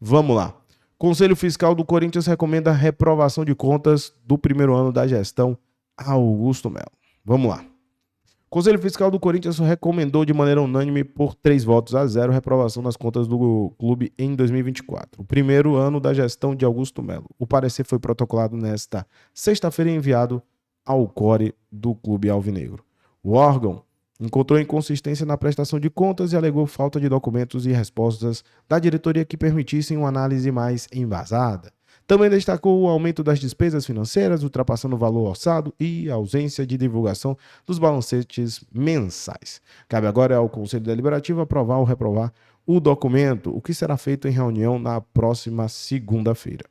Vamos lá. Conselho Fiscal do Corinthians recomenda a reprovação de contas do primeiro ano da gestão Augusto Melo. Vamos lá. O Conselho Fiscal do Corinthians recomendou de maneira unânime por 3 votos a 0 a reprovação das contas do clube em 2024, o primeiro ano da gestão de Augusto Melo. O parecer foi protocolado nesta sexta-feira e enviado ao core do clube alvinegro. O órgão encontrou inconsistência na prestação de contas e alegou falta de documentos e respostas da diretoria que permitissem uma análise mais embasada. Também destacou o aumento das despesas financeiras, ultrapassando o valor orçado e a ausência de divulgação dos balancetes mensais. Cabe agora ao Conselho Deliberativo aprovar ou reprovar o documento, o que será feito em reunião na próxima segunda-feira.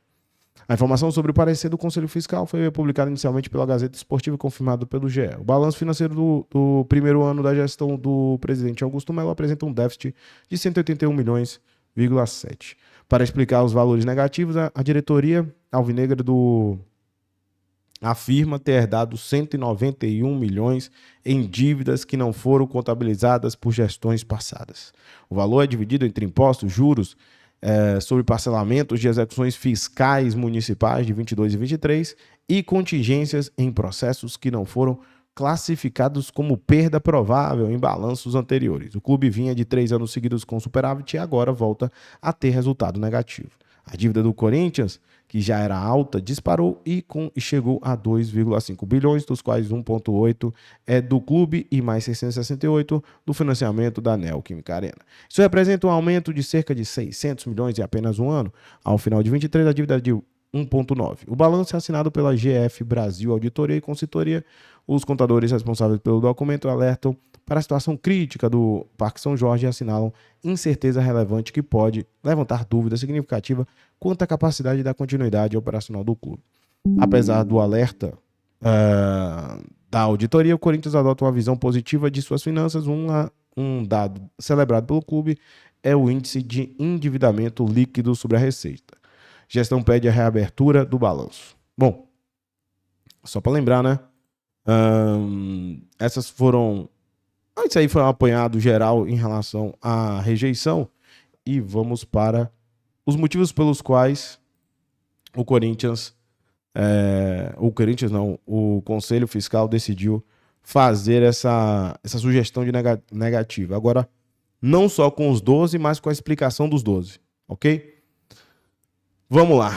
A informação sobre o parecer do Conselho Fiscal foi publicada inicialmente pela Gazeta Esportiva e confirmada pelo GE. O balanço financeiro do primeiro ano da gestão do presidente Augusto Melo apresenta um déficit de 181 milhões,7. Para explicar os valores negativos, a diretoria alvinegra afirma ter dado 191 milhões em dívidas que não foram contabilizadas por gestões passadas. O valor é dividido entre impostos, juros, sobre parcelamentos de execuções fiscais municipais de 22 e 23 e contingências em processos que não foram classificados como perda provável em balanços anteriores. O clube vinha de 3 anos seguidos com superávit e agora volta a ter resultado negativo. A dívida do Corinthians, que já era alta, disparou e chegou a 2,5 bilhões, dos quais 1,8 é do clube e mais 668 do financiamento da Neoquímica Arena. Isso representa um aumento de cerca de 600 milhões em apenas um ano. Ao final de 23, a dívida é de 1,9. O balanço é assinado pela GF Brasil Auditoria e Consultoria. Os contadores responsáveis pelo documento alertam para a situação crítica do Parque São Jorge e assinalam incerteza relevante que pode levantar dúvida significativa quanto à capacidade da continuidade operacional do clube. Apesar do alerta da auditoria, o Corinthians adota uma visão positiva de suas finanças. Um dado celebrado pelo clube é o índice de endividamento líquido sobre a receita. Gestão pede a reabertura do balanço. Bom, só para lembrar, né? Essas foram... Isso aí foi um apanhado geral em relação à rejeição. E vamos para os motivos pelos quais o Conselho Fiscal decidiu fazer essa sugestão de negativa. Agora, não só com os 12, mas com a explicação dos 12, ok? Vamos lá.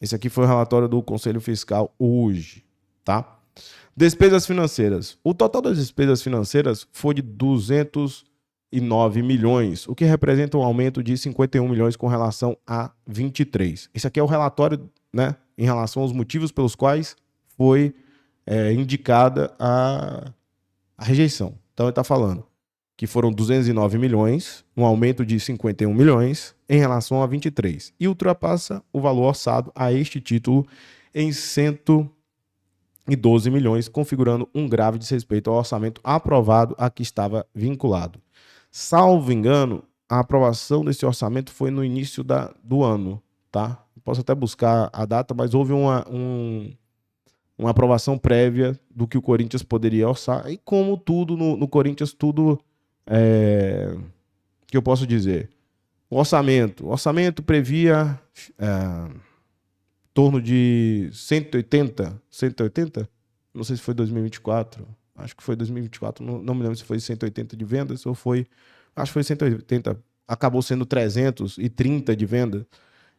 Esse aqui foi o relatório do Conselho Fiscal hoje, tá? Despesas financeiras. O total das despesas financeiras foi de 209 milhões, o que representa um aumento de 51 milhões com relação a 23. Esse aqui é o relatório, né, em relação aos motivos pelos quais foi indicada a rejeição. Então ele está falando que foram 209 milhões, um aumento de 51 milhões em relação a 23, e ultrapassa o valor orçado a este título em 112 milhões, configurando um grave desrespeito ao orçamento aprovado a que estava vinculado. Salvo engano, a aprovação desse orçamento foi no início do ano, tá? Posso até buscar a data, mas houve uma aprovação prévia do que o Corinthians poderia orçar. E como tudo no Corinthians, tudo que eu posso dizer? O orçamento previa em torno de 180, não sei se foi 2024, acho que foi 2024, não me lembro se foi 180 de vendas ou foi, acho que foi 180, acabou sendo 330 de venda.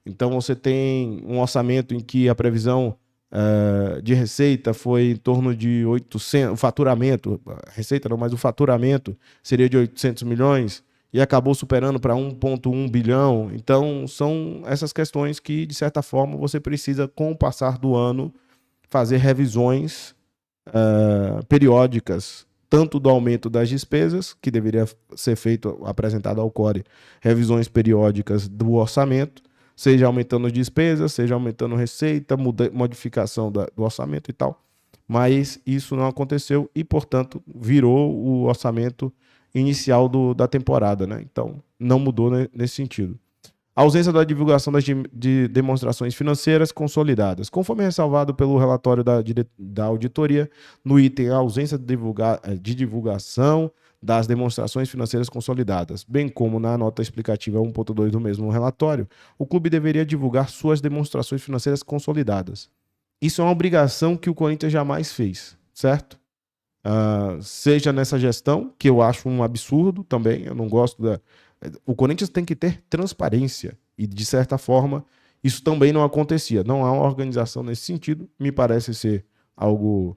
Então você tem um orçamento em que a previsão de receita foi em torno de 800, o faturamento, receita não, mas o faturamento seria de 800 milhões e acabou superando para 1,1 bilhão. Então são essas questões que, de certa forma, você precisa, com o passar do ano, fazer revisões periódicas, tanto do aumento das despesas, que deveria ser feito, apresentado ao CORE, revisões periódicas do orçamento, seja aumentando despesas, seja aumentando receita, modificação do orçamento e tal. Mas isso não aconteceu e, portanto, virou o orçamento inicial da temporada, né? Então, não mudou nesse sentido. A ausência da divulgação de demonstrações financeiras consolidadas. Conforme ressalvado pelo relatório da auditoria, no item a ausência de divulgação das demonstrações financeiras consolidadas, bem como na nota explicativa 1.2 do mesmo relatório, o clube deveria divulgar suas demonstrações financeiras consolidadas. Isso é uma obrigação que o Corinthians jamais fez, certo? Seja nessa gestão, que eu acho um absurdo também, eu não gosto da... O Corinthians tem que ter transparência e, de certa forma, isso também não acontecia. Não há uma organização nesse sentido, me parece ser algo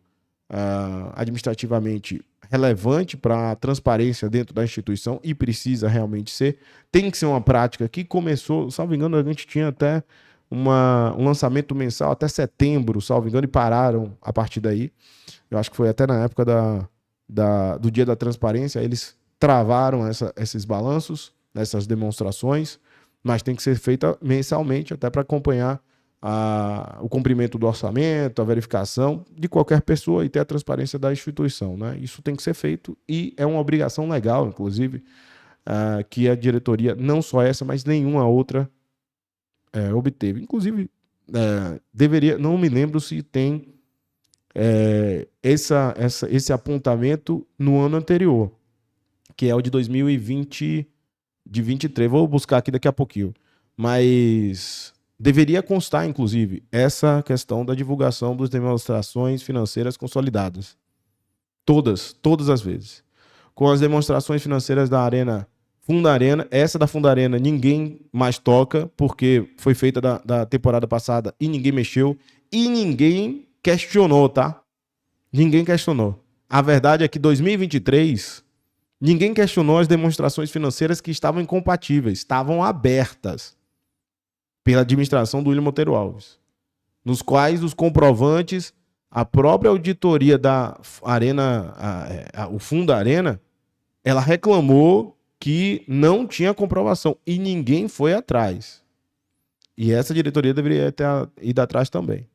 administrativamente relevante para a transparência dentro da instituição e precisa realmente ser. Tem que ser uma prática que começou, salvo engano, a gente tinha até um lançamento mensal até setembro, salvo engano, e pararam a partir daí. Eu acho que foi até na época do Dia da Transparência, eles travaram esses balanços, essas demonstrações, mas tem que ser feita mensalmente, até para acompanhar o cumprimento do orçamento, a verificação de qualquer pessoa e ter a transparência da instituição, né? Isso tem que ser feito e é uma obrigação legal, inclusive, que a diretoria, não só essa, mas nenhuma outra obteve. Inclusive, deveria, não me lembro se tem esse apontamento no ano anterior, que é o de 2020, de 23. Vou buscar aqui daqui a pouquinho. Mas deveria constar, inclusive, essa questão da divulgação das demonstrações financeiras consolidadas. Todas as vezes. Com as demonstrações financeiras da Fundarena, essa da Fundarena ninguém mais toca, porque foi feita da temporada passada e ninguém mexeu, e ninguém questionou, tá? Ninguém questionou. A verdade é que 2023, ninguém questionou as demonstrações financeiras que estavam incompatíveis, estavam abertas pela administração do Willian Monteiro Alves, nos quais os comprovantes, a própria auditoria da Arena, o Fundarena, ela reclamou que não tinha comprovação e ninguém foi atrás. E essa diretoria deveria ter ido atrás também.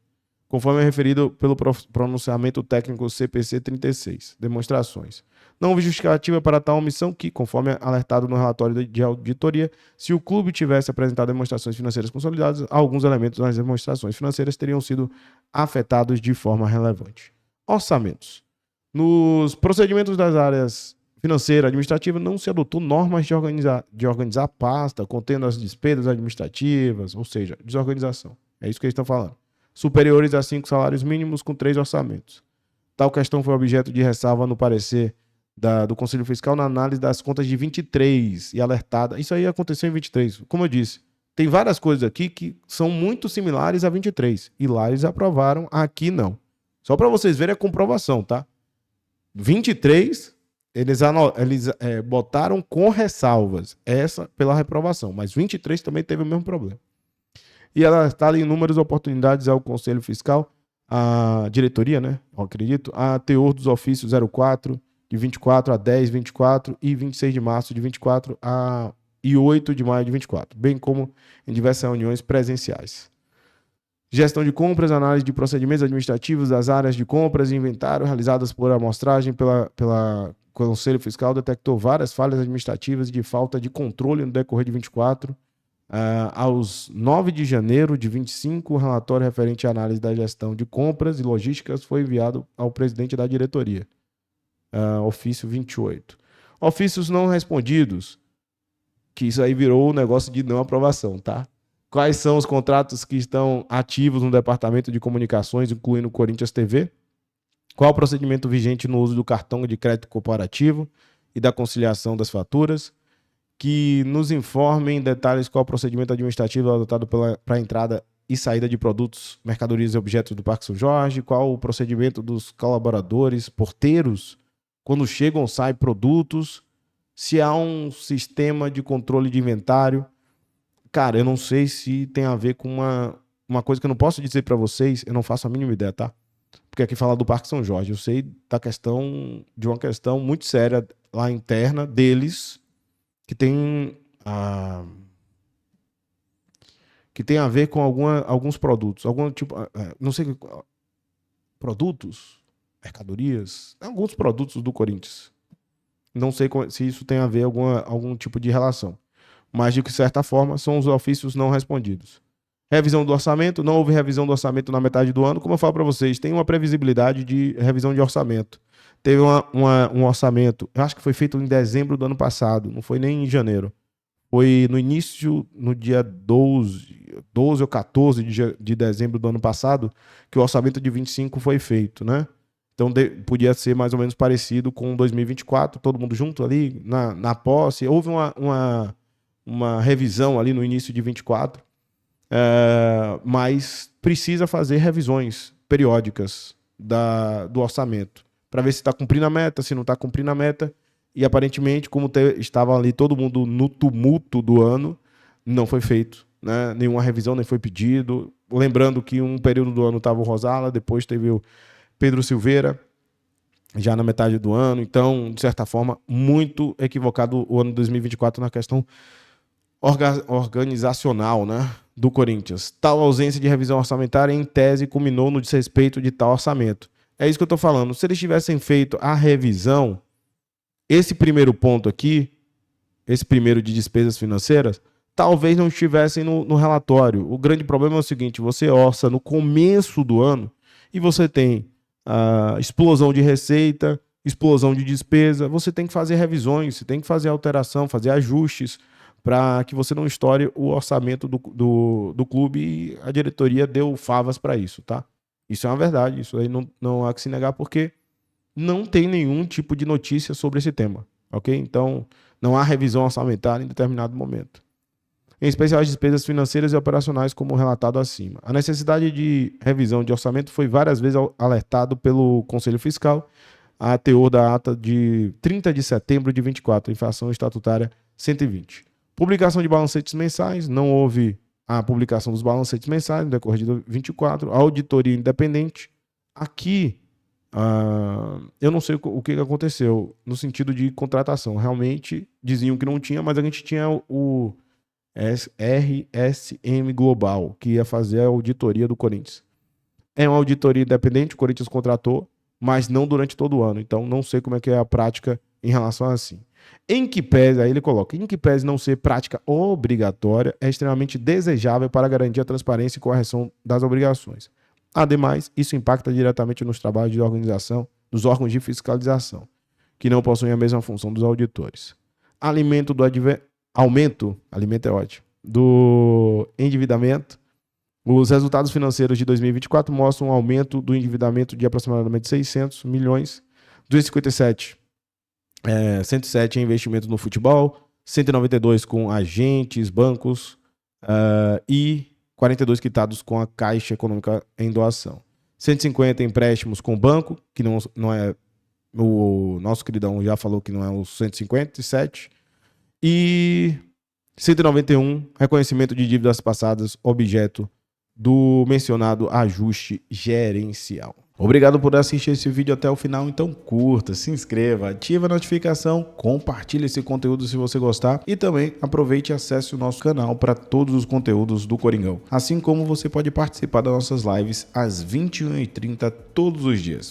Conforme é referido pelo pronunciamento técnico CPC 36, demonstrações. Não houve justificativa para tal omissão que, conforme alertado no relatório de auditoria, se o clube tivesse apresentado demonstrações financeiras consolidadas, alguns elementos das demonstrações financeiras teriam sido afetados de forma relevante. Orçamentos. Nos procedimentos das áreas financeira administrativa, não se adotou normas de organizar a pasta, contendo as despesas administrativas, ou seja, desorganização. É isso que eles estão falando. Superiores a 5 salários mínimos com 3 orçamentos. Tal questão foi objeto de ressalva no parecer do Conselho Fiscal na análise das contas de 23 e alertada. Isso aí aconteceu em 23. Como eu disse, tem várias coisas aqui que são muito similares a 23. E lá eles aprovaram, aqui não. Só para vocês verem a comprovação, tá? 23... Eles botaram com ressalvas, essa pela reprovação, mas 23 também teve o mesmo problema. E ela está ali em inúmeras oportunidades ao Conselho Fiscal, a diretoria, né? Eu acredito, a teor dos ofícios 04, de 24 a 10, 24 e 26 de março de 24 e 8 de maio de 24, bem como em diversas reuniões presenciais. Gestão de compras, análise de procedimentos administrativos das áreas de compras e inventário realizadas por amostragem pela Conselho Fiscal detectou várias falhas administrativas e de falta de controle no decorrer de 24. Aos 9 de janeiro de 25, o relatório referente à análise da gestão de compras e logísticas foi enviado ao presidente da diretoria. Ofício 28. Ofícios não respondidos, que isso aí virou um negócio de não aprovação, tá? Quais são os contratos que estão ativos no Departamento de Comunicações, incluindo o Corinthians TV? Qual o procedimento vigente no uso do cartão de crédito corporativo e da conciliação das faturas? Que nos informem em detalhes qual o procedimento administrativo adotado para a entrada e saída de produtos, mercadorias e objetos do Parque São Jorge? Qual o procedimento dos colaboradores, porteiros, quando chegam ou saem produtos? Se há um sistema de controle de inventário? Cara, eu não sei se tem a ver com uma coisa que eu não posso dizer para vocês, eu não faço a mínima ideia, tá? Porque aqui fala do Parque São Jorge, eu sei de uma questão muito séria lá interna deles, que tem a ver com alguns produtos, algum tipo, não sei, produtos, mercadorias, alguns produtos do Corinthians. Não sei se isso tem a ver algum tipo de relação, mas de que certa forma são os ofícios não respondidos. Revisão do orçamento, não houve revisão do orçamento na metade do ano. Como eu falo para vocês, tem uma previsibilidade de revisão de orçamento. Teve um orçamento, eu acho que foi feito em dezembro do ano passado, não foi nem em janeiro. Foi no início, no dia 12 ou 14 de dezembro do ano passado, que o orçamento de 25 foi feito, né? Então podia ser mais ou menos parecido com 2024, todo mundo junto ali na posse. Houve uma revisão ali no início de 24, mas precisa fazer revisões periódicas do orçamento para ver se está cumprindo a meta, se não está cumprindo a meta. E aparentemente, como estava ali todo mundo no tumulto do ano, não foi feito, né? Nenhuma revisão nem foi pedido. Lembrando que um período do ano estava o Rosala, depois teve o Pedro Silveira, já na metade do ano. Então, de certa forma, muito equivocado o ano de 2024 na questão organizacional, né, do Corinthians. Tal ausência de revisão orçamentária, em tese, culminou no desrespeito de tal orçamento. É isso que eu estou falando. Se eles tivessem feito a revisão, esse primeiro ponto aqui, esse primeiro de despesas financeiras, talvez não estivessem no relatório. O grande problema é o seguinte: você orça no começo do ano e você tem a explosão de receita, explosão de despesa. Você tem que fazer revisões, você tem que fazer alteração, fazer ajustes para que você não estoure o orçamento do clube, e a diretoria deu favas para isso, tá? Isso é uma verdade, isso aí não há que se negar, porque não tem nenhum tipo de notícia sobre esse tema, ok? Então, não há revisão orçamentária em determinado momento. Em especial as despesas financeiras e operacionais, como relatado acima. A necessidade de revisão de orçamento foi várias vezes alertado pelo Conselho Fiscal, a teor da ata de 30 de setembro de 24, infração estatutária 120. Publicação de balancetes mensais, não houve a publicação dos balancetes mensais no decorrer de 24, auditoria independente. Aqui, eu não sei o que aconteceu no sentido de contratação. Realmente diziam que não tinha, mas a gente tinha o RSM Global, que ia fazer a auditoria do Corinthians. É uma auditoria independente, o Corinthians contratou, mas não durante todo o ano. Então, não sei como é que é a prática em relação a assim. Em que pese, aí ele coloca, em que pese não ser prática obrigatória, é extremamente desejável para garantir a transparência e correção das obrigações. Ademais, isso impacta diretamente nos trabalhos de organização dos órgãos de fiscalização, que não possuem a mesma função dos auditores. Aumento é ótimo, do endividamento. Os resultados financeiros de 2024 mostram um aumento do endividamento de aproximadamente 600 milhões, 257 107 em investimento no futebol, 192 com agentes, bancos e 42 quitados com a Caixa Econômica em doação. 150 empréstimos com banco, que não é, o nosso queridão já falou que não é os 157. E 191 reconhecimento de dívidas passadas, objeto do mencionado ajuste gerencial. Obrigado por assistir esse vídeo até o final, então curta, se inscreva, ative a notificação, compartilhe esse conteúdo se você gostar e também aproveite e acesse o nosso canal para todos os conteúdos do Coringão. Assim como você pode participar das nossas lives às 21h30 todos os dias.